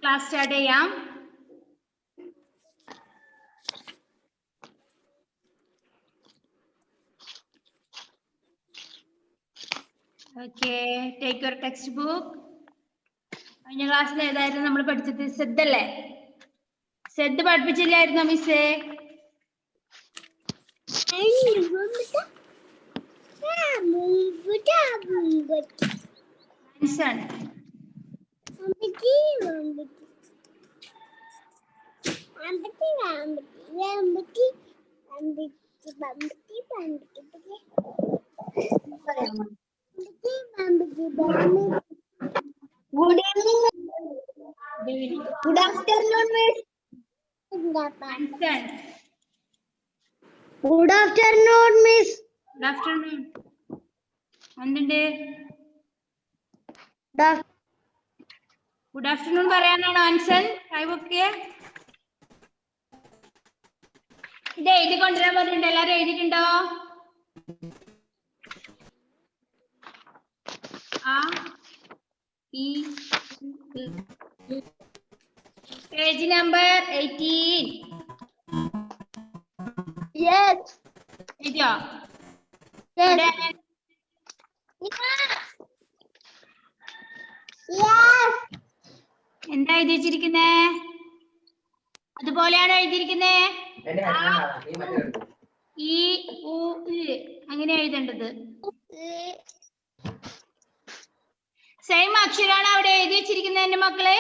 Class start ചെയ്യാം. Okay, take your text book. കഴിഞ്ഞ ക്ലാസ്സിൽ ഏതായിരുന്നു നമ്മൾ പഠിച്ചത്? സെഡ് അല്ലേ? സെഡ് പഠിപ്പിച്ചില്ലായിരുന്നോ മിസ്സേ? Good afternoon, Miss. Good afternoon, Miss. Good afternoon. എന്തുണ്ട്? ഗുഡ് ആഫ്റ്റർനൂൺ പറയാനാണോ ആൻസൺ? കൈവൊക്കെ ഇത് എഴുതി കൊണ്ടുവരാൻ പറഞ്ഞിട്ടുണ്ട്. എല്ലാരും എഴുതിയിട്ടുണ്ടോ? ആ ഈ പേജ് നമ്പർ 18. Yes. എഴുതിയോ? Yes. Yes. എന്താ എഴുതി വെച്ചിരിക്കുന്നേ? അതുപോലെയാണോ എഴുതിയിരിക്കുന്നേ? ഈ ഉ അങ്ങനെ എഴുതേണ്ടത്. സെയിം അക്ഷരാണ് അവിടെ എഴുതി വെച്ചിരിക്കുന്നത് എന്റെ മക്കളെ.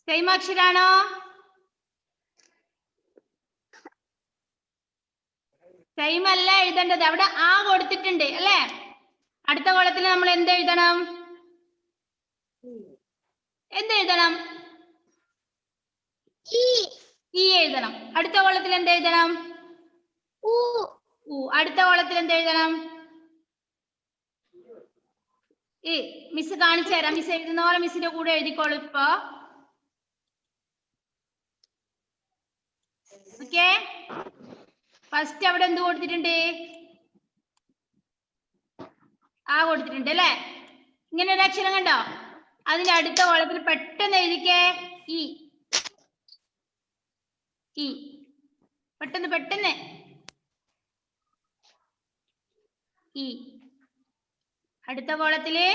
സെയിം അക്ഷരാണോ? സെയിം അല്ല എഴുതേണ്ടത്. അവിടെ ആ കൊടുത്തിട്ടുണ്ട് അല്ലേ? അടുത്ത കോളത്തിൽ നമ്മൾ എന്ത് എഴുതണം? എന്തെഴുതണം? ഈ എഴുതണം. അടുത്ത കോളത്തിൽ എന്ത് എഴുതണം? അടുത്ത കോളത്തിൽ എന്ത് എഴുതണം? മിസ് കാണിച്ചു തരാം. മിസ് എഴുതുന്ന പോലെ മിസ്സിന്റെ കൂടെ എഴുതിക്കോളൂ ഇപ്പൊ. ഓക്കെ, ഫസ്റ്റ് അവിടെ എന്ത് കൊടുത്തിട്ടുണ്ട്? ആ കൊടുത്തിട്ടുണ്ട് അല്ലേ? ഇങ്ങനെ ഒരു അക്ഷരം കണ്ടോ? അതിന്റെ അടുത്ത കോളത്തിൽ പെട്ടെന്ന് എഴുതിക്കേ ഈ. പെട്ടെന്ന് പെട്ടെന്ന് ഈ. അടുത്ത കോളത്തില്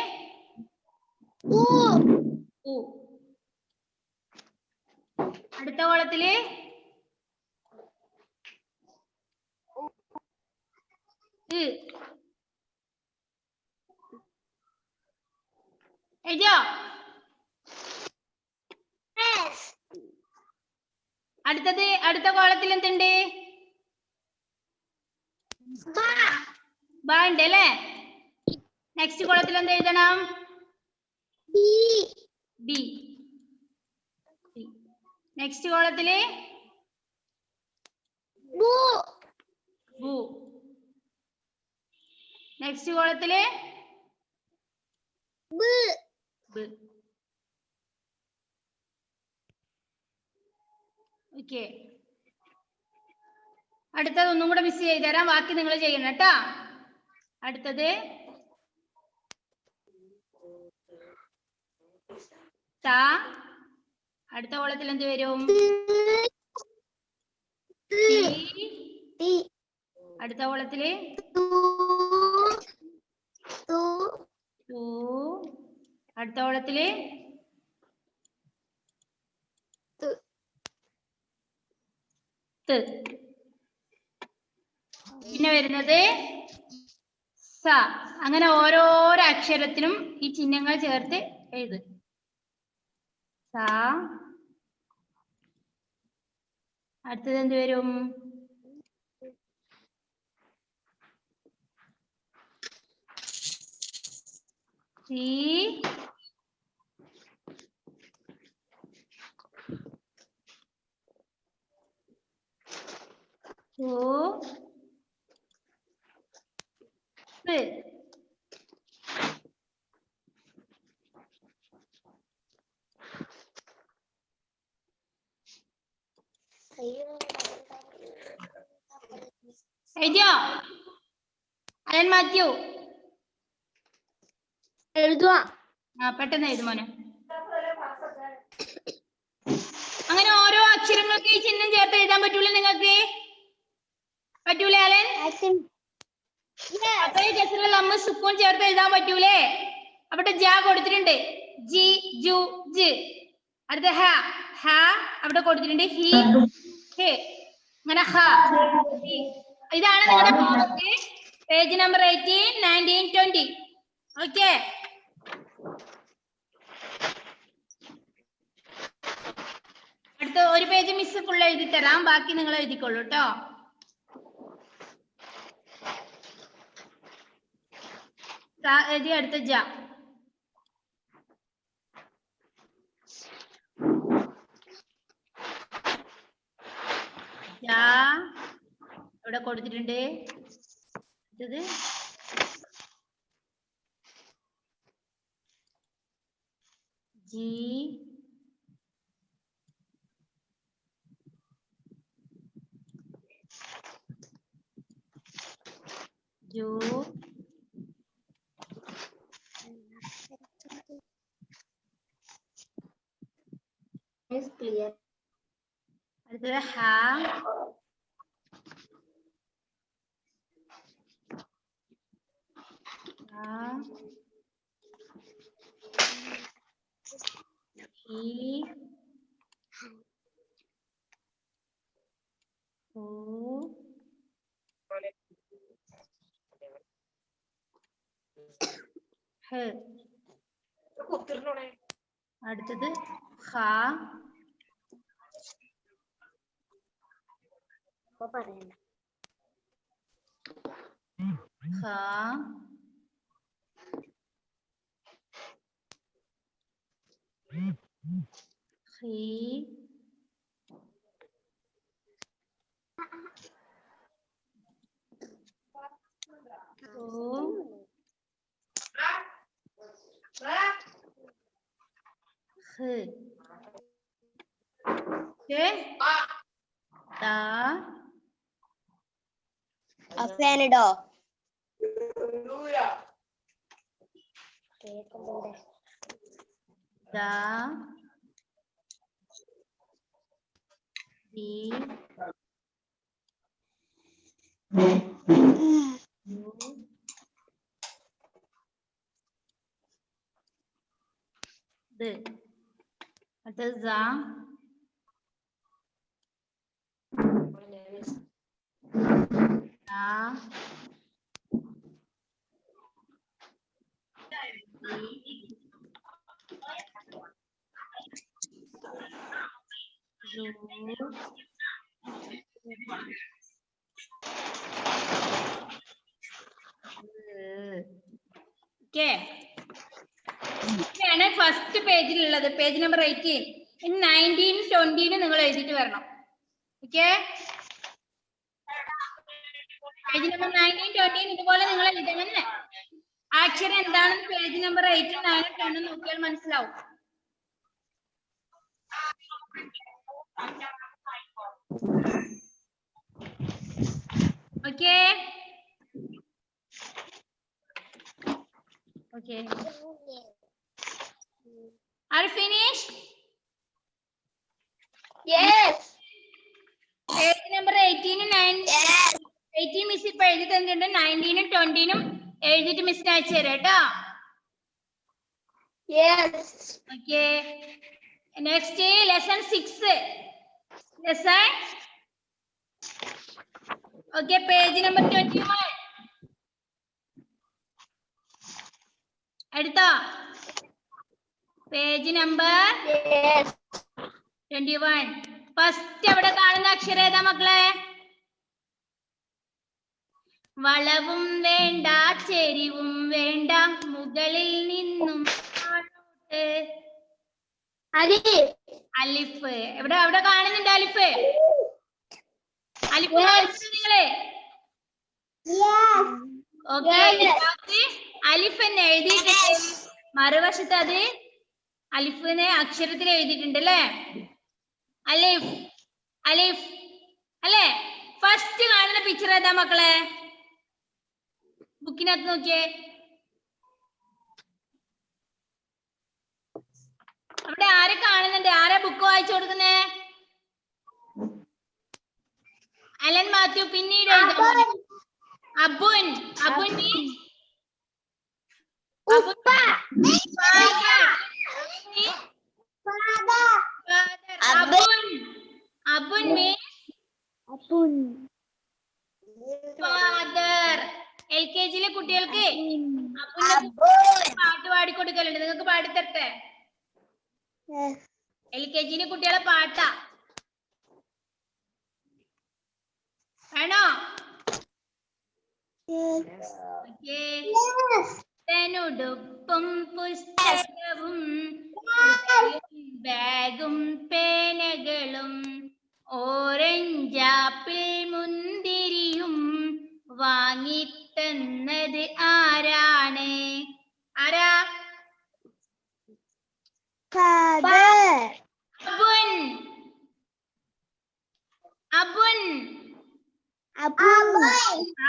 ഉ. അടുത്ത കോളത്തില് എഴുതിയോ? അടുത്ത കോളത്തിൽ എന്തുണ്ട്? ബ ഉണ്ട് അല്ലേ? നെക്സ്റ്റ് കോളത്തിൽ എന്ത് എഴുതണം? ബി. നെക്സ്റ്റ് കോളത്തില് ബു. നെക്സ്റ്റ് കോളത്തില് ഓക്കെ. അടുത്തത് ഒന്നും കൂടെ മിസ് ചെയ്ത് തരാം. ബാക്കി നിങ്ങൾ ചെയ്യണം കേട്ടോ. അടുത്തത് ത. അടുത്ത കോളത്തിൽ എന്ത് വരും? അടുത്ത കോളത്തില് അടുത്ത കോളത്തില് പിന്നെ വരുന്നത് സ. അങ്ങനെ ഓരോരോ അക്ഷരത്തിനും ഈ ചിഹ്നങ്ങൾ ചേർത്ത് എഴുത്. സ. അടുത്തത് എന്ത് വരും? സി. എഴുതിയോ? അലൻ മാത്യു എഴുതുവാ. പെട്ടെന്ന് എഴുതു മോനെ. അങ്ങനെ ഓരോ അക്ഷരങ്ങൾക്ക് ഈ ചിഹ്നം ചേർത്ത് എഴുതാൻ പറ്റൂലേ നിങ്ങൾക്ക്? പറ്റൂലേ അലൻ? ലമ്മ സുക്കൂൺ ചേർത്ത് എഴുതാൻ പറ്റൂലേ? അവിടെ ജ കൊടുത്തിട്ടുണ്ട്, ജി ജു ജ്. അടുത്ത ഹ, ഹ അവിടെ കൊടുത്തിട്ടുണ്ട്, ഹി ഹെ. അങ്ങനെ ഹ. ഇതാണ് നിങ്ങളുടെ ഹോംവർക്ക്. Page number 18, 19, 20. ഓക്കെ. അടുത്ത ഒരു പേജ് മിസ് ഫുൾ എഴുതി തരാം, ബാക്കി നിങ്ങൾ എഴുതിക്കോളൂ കേട്ടോ. എഴുതി അടുത്ത ജ. ഇവിടെ കൊടുത്തിട്ടുണ്ട്. അടുത്തത് ജി ജു ക്ലിയർ. അടുത്തത് ഹ, ഹി, ഹു, ഹ. അടുത്തത് ഹ, പറയണ്ട. ഹ, ഹി, ഹു, ഹ്. ഫാനിടോ? അടുത്തത് ഇതാണ് ഫസ്റ്റ് പേജിലുള്ളത്, പേജ് നമ്പർ 18. 19, 20 നിങ്ങൾ എഴുതിയിട്ട് വരണം. ഓക്കെ, പേജ് നമ്പർ 19, 20 ഇതുപോലെ നിങ്ങൾ എഴുതണം. അക്ഷരം എന്താണെന്ന് പേജ് നമ്പർ 18, 9, 10 നോക്കിയാൽ മനസ്സിലാവും. Okay okay, are you finished? Yes. Page number 18, 18 miss ഇപ്പൊ എഴുതി തന്നിട്ടുണ്ട്. 19, 20 എഴുതിയിട്ട് മിസ്സിന് അയച്ചു തരാം കേട്ടോ. Yes. Okay, next lesson 6. Lesson okay, page number 21 എടുത്തോ? Page number 21. ഫസ്റ്റ് അവിടെ കാണുന്ന അക്ഷരം ഏതാ മക്കളെ? വളവും വേണ്ട ചെരിവും വേണ്ട, മുകളിൽ നിന്നും അലിഫ്. എവിടെ അവിടെ കാണുന്നുണ്ട് അലിഫ്? അലിഫ് നിങ്ങള് ഓക്കെ. അലിഫ് എന്ന് എഴുതിയിട്ടുണ്ട്, മറുവശത്ത് അത് അലിഫിനെ അക്ഷരത്തിൽ എഴുതിയിട്ടുണ്ട് അല്ലേ? അലിഫ് അലിഫ് അല്ലേ? ഫസ്റ്റ് കാണുന്ന പിക്ചർ ഏതാ മക്കളെ? ബുക്കിനകത്ത് നോക്കിയേ. അവിടെ ആരെ കാണുന്നുണ്ട്? ആരാ ബുക്ക് വായിച്ചു കൊടുക്കുന്നേ? അലൻ മാത്യു. പിന്നീട് എഴുതാം. അബുൻ. അബുൻ means ഉപ്പ. father. അബുൻ. അബുൻ means father. LKG കുട്ടികൾക്ക് പാട്ട് പാടിക്കൊടുക്കലുണ്ട്. നിങ്ങൾക്ക് പാടിത്തരട്ടെ? LKG കുട്ടികളെ പാട്ടാ വേണോ? ുടുപ്പും പുസ്തകവും ബാഗും പേനകളും ഓറഞ്ചാപ്പിൾ മുന്തിരിയും വാങ്ങിത്തന്നത് ആരാണ്? ആരാ? അബുൻ. അബുൻ.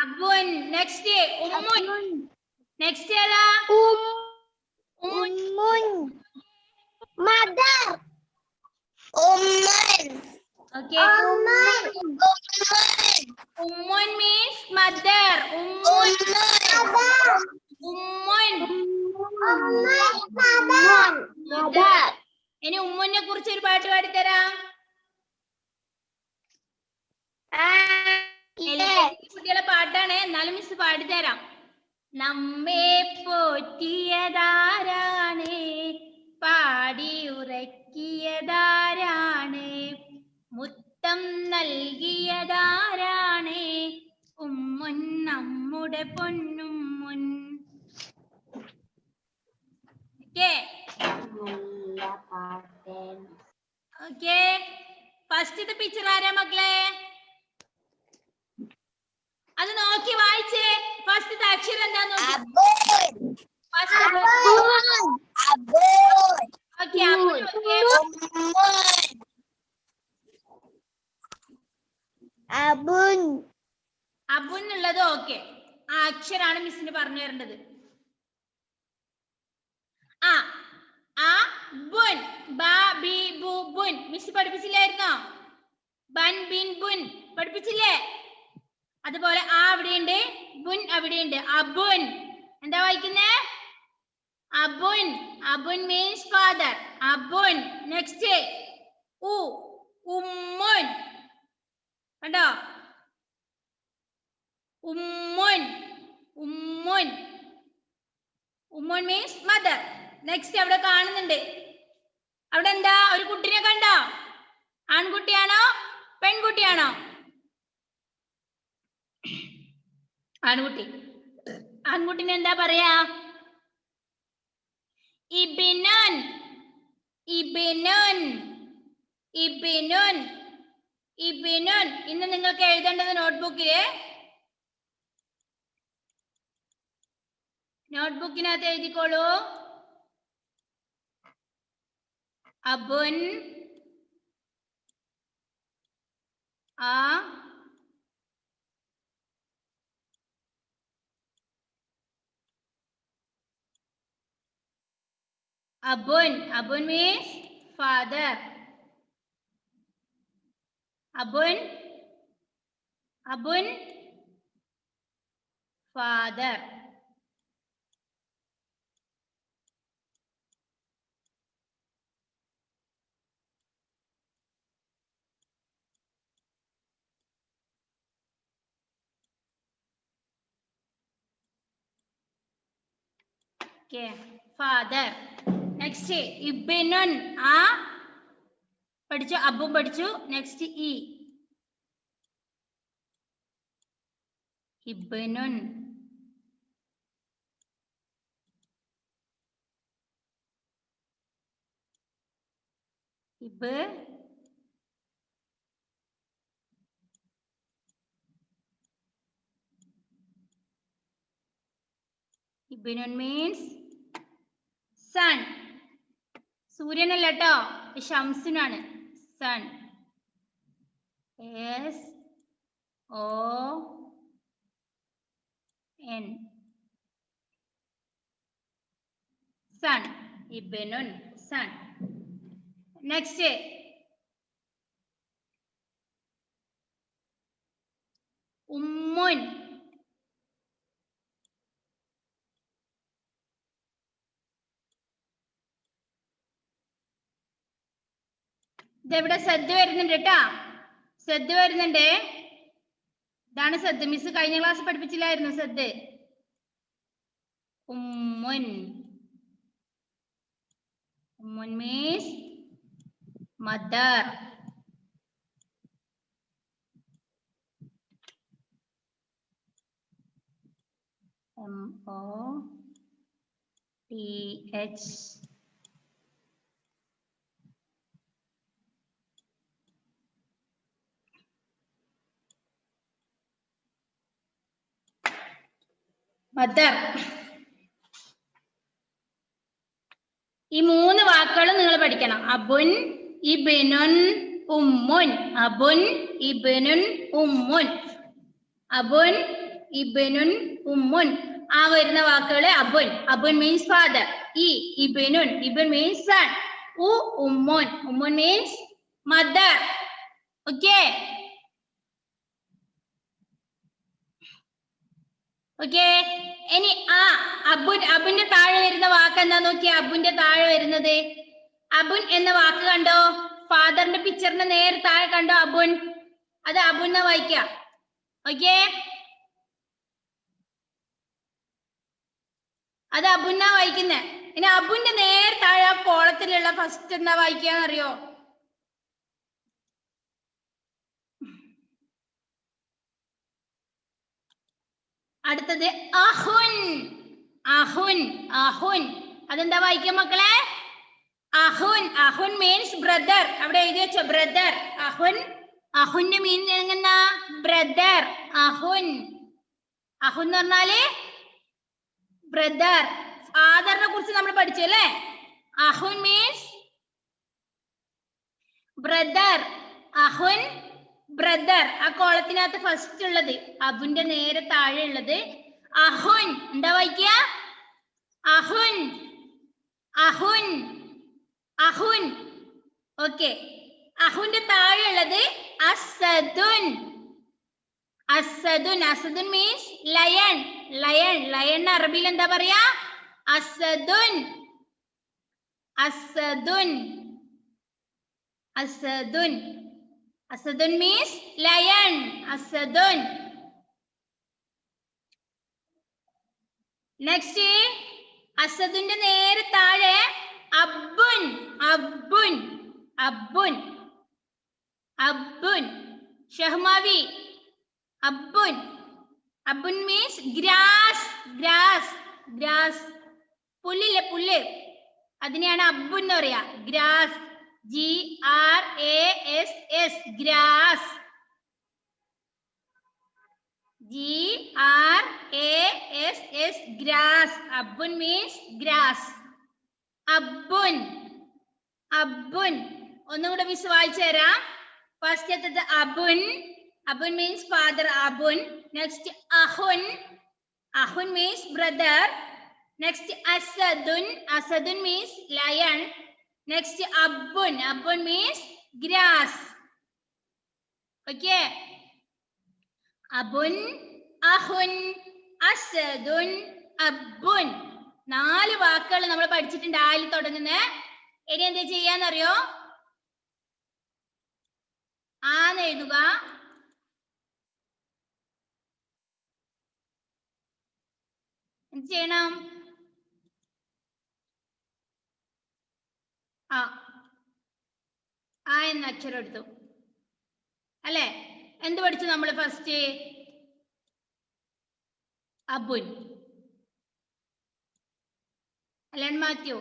അബുൻ. നെക്സ്റ്റ് ഉമ്മുൻ. നെക്സ്റ്റ് ഏതാ? Mother. Okay. Ummun means mother. Ummun. Mother. ഇനി ഉമ്മുനെ കുറിച്ച് ഒരു പാട്ട് പാടിത്തരാം. കുട്ടികളെ പാട്ടാണ്, എന്നാലും മിസ് പാടിത്തരാം. നമ്മെ പോറ്റിയതാരാണ്, പാടി ഉറക്കിയതാരാണ്, മുത്തം നൽകിയതാരാണ്, ഉമ്മുൻ നമ്മുടെ പൊന്നുമ്മുൻ. ഓക്കേ. ഫസ്റ്റത്തെ പിക്ചർ ആരാ മക്കളെ? അത് നോക്കി വായിച്ചേ. ഫസ്റ്റത്തെ അക്ഷരം എന്താന്ന് നോക്കി. അബുൻ ഉള്ളത് ഓക്കെ. ആ അക്ഷരാണ് മിസ്സിന് പറഞ്ഞു തരേണ്ടത്. ആ ബുൻ. ബ ബി ബു ബുൻ. മിസ് പഠിപ്പിച്ചില്ലായിരുന്നോ? ബൻ ബിൻ ബുൻ പഠിപ്പിച്ചില്ലേ? അതുപോലെ ആ അവിടെയുണ്ട്, ബുൻ അവിടെയുണ്ട്. അബുൻ എന്താ വായിക്കുന്നേ? അബുൻ. അബുൻ മീൻസ് ഫാദർ. അബുൻ. നെക്സ്റ്റ് ഉമ്മുൻ. കണ്ടോ? ഉമ്മുൻ. ഉമ്മുൻ. ഉമ്മുൻ മീൻസ് മദർ. നെക്സ്റ്റ് അവിടെ കാണുന്നുണ്ട്. അവിടെ എന്താ? ഒരു കുട്ടിനെ കണ്ടോ? ആൺകുട്ടിയാണോ പെൺകുട്ടിയാണോ? ആൺകുട്ടി. ആൺകുട്ടിനെ എന്താ പറയാ? ഇബ്നുൻ. ഇബ്നുൻ. ഇബ്നുൻ. ഇബ്നുൻ. ഇന്ന് നിങ്ങൾക്ക് എഴുതേണ്ടത് നോട്ട്ബുക്കില്, നോട്ട്ബുക്കിനകത്ത് എഴുതിക്കോളൂ. അബുൻ, Abun. Abun means father. Abun. Abun. Father. Okay. Father. Next, Ibnun. പഠിച്ചു. അബു പഠിച്ചു. നെക്സ്റ്റ് ഇ. ഇബ്നുൻ. ഇബ്. ഇബ്നുൻ means sun. സൂര്യനല്ല കേട്ടോ, ഷംസിനാണ്. സൺ. SON. സൺ. ഇബ്നുൻ സൺ. നെക്സ്റ്റ് ഉമ്മുൻ. ഇതെവിടെ സദ്യ വരുന്നുണ്ട് കേട്ടാ, സദ്യ വരുന്നുണ്ട്. ഇതാണ് സദ്യ. മിസ് കഴിഞ്ഞ ക്ലാസ് പഠിപ്പിച്ചില്ലായിരുന്നു സദ്യ. ഉമ്മുൻ. ഉമ്മുൻ മീൻസ് മദർ. MOTH. മദർ. ഈ 3 വാക്കുകൾ നിങ്ങൾ പഠിക്കണം. അബുൻ, ഇബ്നുൻ, ഉമ്മുൻ. അബുൻ, ഇബ്നുൻ, ഉമ്മുൻ. അബുൻ, ഇബ്നുൻ, ഉമ്മുൻ. ആ വരുന്ന വാക്കുകള് അബുൻ. അബുൻ മീൻസ് ഫാദർ. ഇബ്നുൻ, ഇബ്ൻ മീൻസ് സൺ. ഉമ്മുൻ, ഉമ്മുൻ മീൻസ് മദർ. Okay okay. ഇനി അബുൻ, അബുന്റെ താഴെ വരുന്ന വാക്ക് എന്താ നോക്കിയേ. അബുന്റെ താഴെ വരുന്നത് അബുൻ എന്ന വാക്ക് കണ്ടോ? ഫാദറിന്റെ പിക്ചറിന്റെ നേരെ താഴെ കണ്ടോ അബുൻ? അത് അബുൻ എന്ന് വായിക്കാം. ഓക്കേ, അത് അബുന്നാ വായിക്കുന്നേ. ഇനി അബുന്റെ നേരെ താഴെ ആ കോളത്തിലുള്ള ഫസ്റ്റ് എന്താ വായിക്കാന്നറിയോ? അടുത്തത് അഹുൻ. അഹുൻ, അഹുൻ. അതെന്താ വായിക്കുക മക്കളെ? അഹുൻ. അഹുൻ മീൻസ് ബ്രദർ. അവിടെ എഴുതി വെച്ചോ ബ്രദർ. അഹുൻ, അഹുന്റെ മീനിങ് എങ്ങനാ? ബ്രദർ. അഹുൻ, അഹുൻ എന്ന് പറഞ്ഞാല് ബ്രദർ. ഫാദറിനെ കുറിച്ച് നമ്മൾ പഠിച്ചു അല്ലേ? അഹുൻ മീൻസ് ബ്രദർ. അഹുൻ ബ്രദർ. ആ കോളത്തിനകത്ത് ഫസ്റ്റ് ഉള്ളത് അബുന്റെ നേരെ താഴെ ഉള്ളത് അഹുൻ. എന്താ വായിക്കുക? അഹുൻ, അഹുൻ, അഹുൻ. ഓക്കെ. അഹുന്റെ താഴെ ഉള്ളത് അസദുൻ. അസദുൻ. അസദുൻ മീൻസ് ലയൺ. ലയൺ. ലയൺ അറബിയിൽ എന്താ പറയാ? അസദുൻ. അസദുൻ. അസദുൻ. അസദുൻ മീൻസ് ലയൺ. അസദുൻ. നെക്സ്റ്റ് അസദിന്റെ നേരെ താഴെ അബ്ബുൻ. അബ്ബുൻ. അബ്ബുൻ. അബ്ബുൻ. ഷഹ്മാവി. അബ്ബുൻ. അബ്ബുൻ മീൻസ് ഗ്രാസ്. ഗ്രാസ്. ഗ്രാസ്. പുല്ലില്ലേ, പുല്ല്. അതിനെയാണ് അബ്ബുൻ എന്ന് പറയാ. Grass. GRASS. Grass. GRASS. Grass. അബ്ബുൻ മീൻസ് ഗ്രാസ്. അബ്ബുൻ. അബ്ബുൻ. ഒന്നുകൂടെ മിസ് വായിച്ചു തരാം. ഫസ്റ്റ് എത്തത് അബുൻ. അബുൻ മീൻസ് ഫാദർ. അബുൻ. നെക്സ്റ്റ് അഹുൻ. അഹുൻ മീൻസ് ബ്രദർ. നെക്സ്റ്റ് അസദുൻ. അസദുൻ മീൻസ് ലയൺ. നെക്സ്റ്റ് അബ്ബുൻ. അബ്ബുൻ മീൻസ് ഗ്രാസ്. ഓക്കെ. അബുൻ, അഹുൻ, അസദുൻ, അബ്ബുൻ. 4 വാക്കുകൾ നമ്മൾ പഠിച്ചിട്ടുണ്ട് ആയിൽ തുടങ്ങുന്നത്. ഇനി എന്താ ചെയ്യാന്നറിയോ? ആന്ന് എഴുതുക. എന്ത് ചെയ്യണം? ആ എന്ന അക്ഷരം എടുത്തു അല്ലെ? എന്ത് പഠിച്ചു നമ്മൾ ഫസ്റ്റ്? അബുൻ അല്ലേ മാത്യു?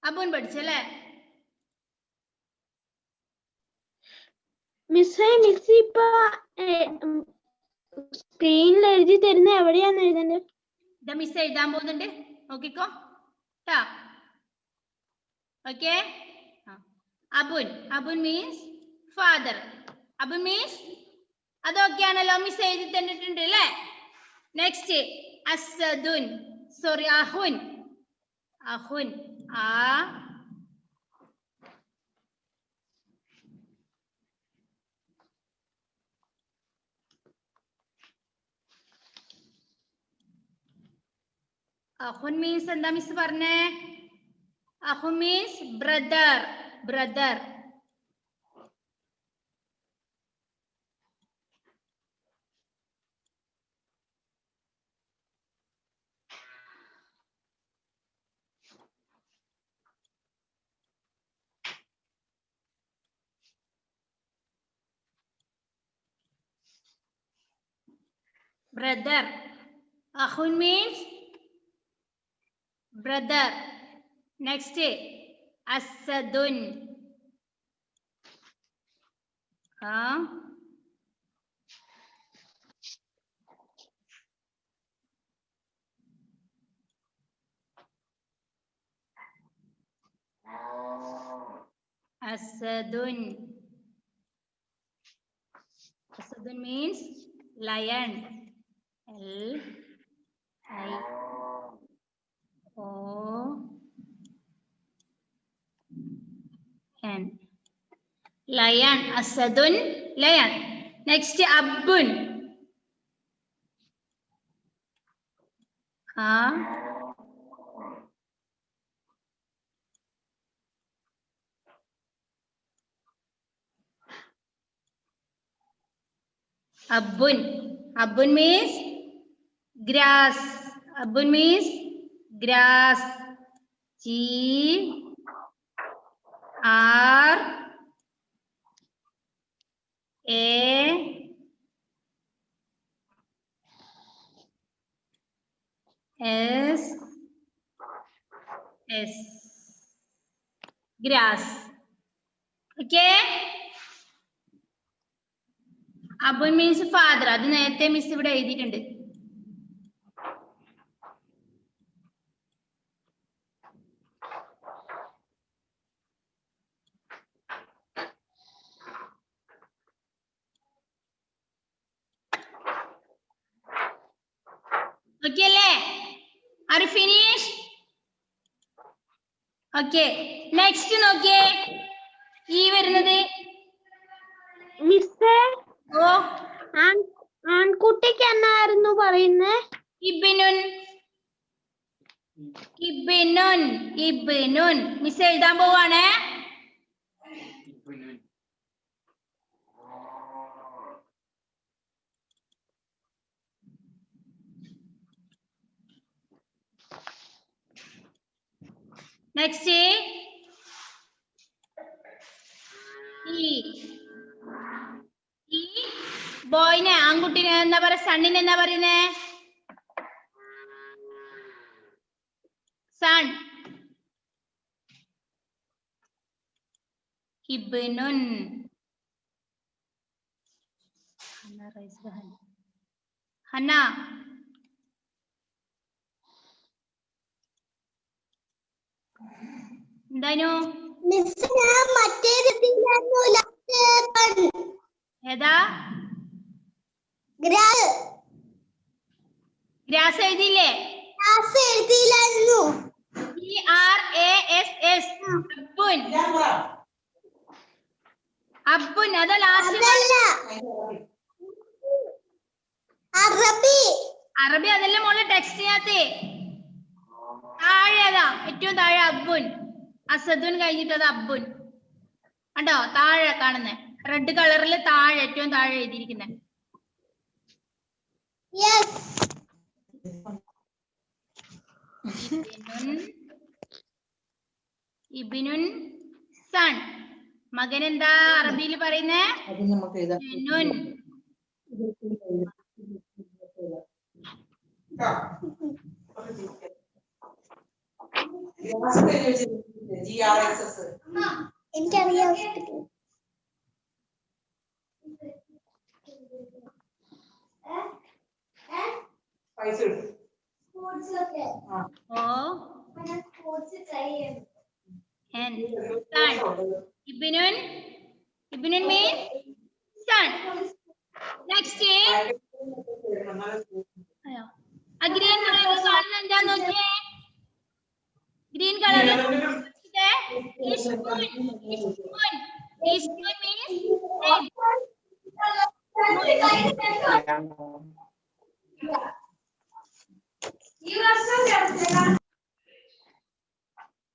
അബുൻ പഠിച്ചല്ലേ? മിസ്സേ, മിസ് ഇപ്പൊ സ്ക്രീനിൽ എഴുതി തരുന്ന എവിടെയാന്ന് എഴുതണ്ടത്? ഇതാ മിസ് എഴുതാൻ പോകുന്നുണ്ട്, നോക്കിക്കോ ട്ടാ. ഓക്കെ. അബുൻ. അബുൻ മീൻസ് ഫാദർ. അബുൻ മീൻസ് അതൊക്കെയാണല്ലോ മിസ് എഴുതി തന്നിട്ടുണ്ട് അല്ലേ? നെക്സ്റ്റ് അസദുൻ. സോറി, അഹുൻ. അഹുൻ ആ അഹുൻ മീൻസ് എന്താ മിസ് പറഞ്ഞേ? അഹുൻ means brother. Brother. Brother. Ahun means brother. Next, Asadun. Asadun. Asadun means lion. L-I-O-N. Lion. Asadun. Lion. Next, Abbun. Abbun. Abbun means grass. Abbun means grass. G-R-A-S-S. Grass. Okay? Abbun means father. അത് നേരത്തെ miss ഇവിടെ എഴുതിയിട്ടുണ്ട്. Okay അല്ലേ? Are you finished? Okay. Next നോക്കിയേ. ഈ വരുന്നത് മിസ്സേ ഓ ആൺകുട്ടിക്ക് എന്നായിരുന്നു പറയുന്നേ? ഇബ്നുൻ. ഇബ്നുൻ. ഇബ്നുൻ. മിസ് എഴുതാൻ പോവാണ്. നെക്സ്റ്റ് ഈ ബോയ്നെ ആൺകുട്ടിനെ എന്താ പറയാ? സണ്ണിന് എന്താ പറയുന്നേ? സൺ. ഇബ്നുൻ. ഹന്ന എന്താനു? ഏതാ? ഗ്രാസ് എഴുതിയില്ലേ? GRASS. അബ്ബുൻ. അബ്ബുൻ അതാ ലാസ്റ്റ്. അറബി അതല്ല മോളെ ടെക്സ്റ്റിനകത്ത് താഴെ അതാ ഏറ്റവും താഴെ അബ്ബുൻ. അസദുൻ കഴിഞ്ഞിട്ട് അത് അബ്ബുൻ. കണ്ടോ താഴെ കാണുന്നേ റെഡ് കളറിൽ താഴെ ഏറ്റവും താഴെ എഴുതിയിരിക്കുന്നേ. ഇബ്നുൻ സൺ. മകൻ എന്താ അറബിയിൽ പറയുന്നേ? ഇബ്നുൻ. എനിക്കറിയാം. Ibnun. Ibnun means son. Next. Green color കാണുന്ന എന്താ നോക്കിയേ? Ismun means name.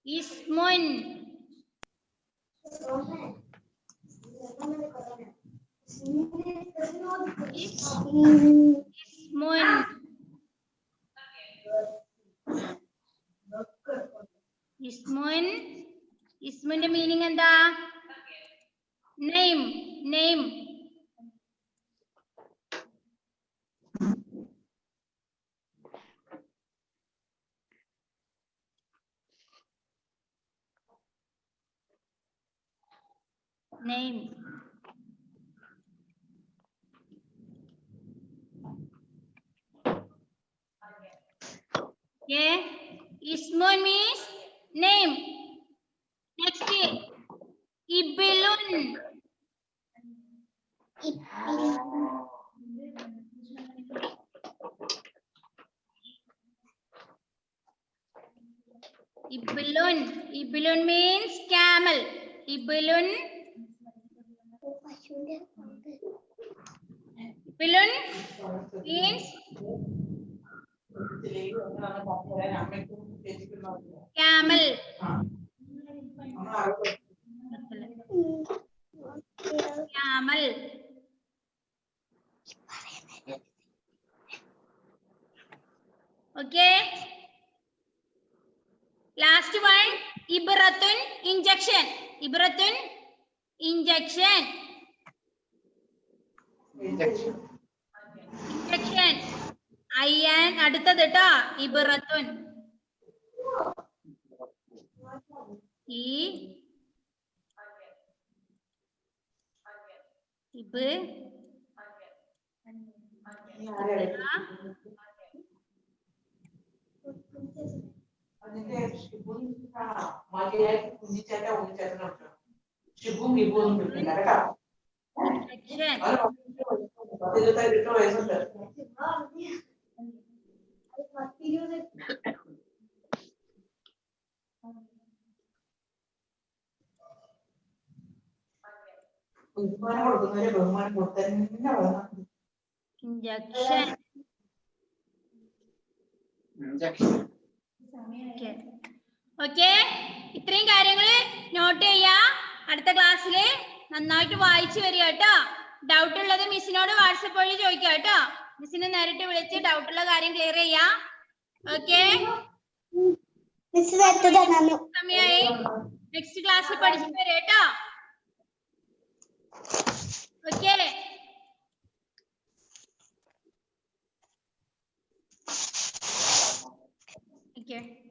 Ismun. Ismun. Ismun. Ismunന്റെ meaning എന്താ? Name. Name. Name. Okay. Ismun means name. Next. Ibilun. Ibilun. Ibilun means camel. Ibilun. Ibilun means camel. Camel. Okay. Last one. Ibratun injection. Ibratun injection. Injection. Ayan അടുത്തത് ട്ടോ. Ibratun. Injection. Okay, ഇത്രയും കാര്യങ്ങൾ not ചെയ്യാ. അടുത്ത ക്ലാസ്സിൽ നന്നായിട്ട് വായിച്ചു വരിക കേട്ടോ. ഡൗട്ട് ഉള്ളത് മിസ്സിനോട് വാട്സപ്പ് വഴി ചോദിക്കുക കേട്ടോ. മിസ്സിനെ നേരിട്ട് വിളിച്ച് ഡൗട്ട് ഉള്ള കാര്യം ക്ലിയർ ചെയ്യാ. ഓക്കെ, സമയമായി. നെക്സ്റ്റ് ക്ലാസ്സിൽ പഠിച്ചിട്ട് വരാം കേട്ടോ. ഓക്കെ. Okay.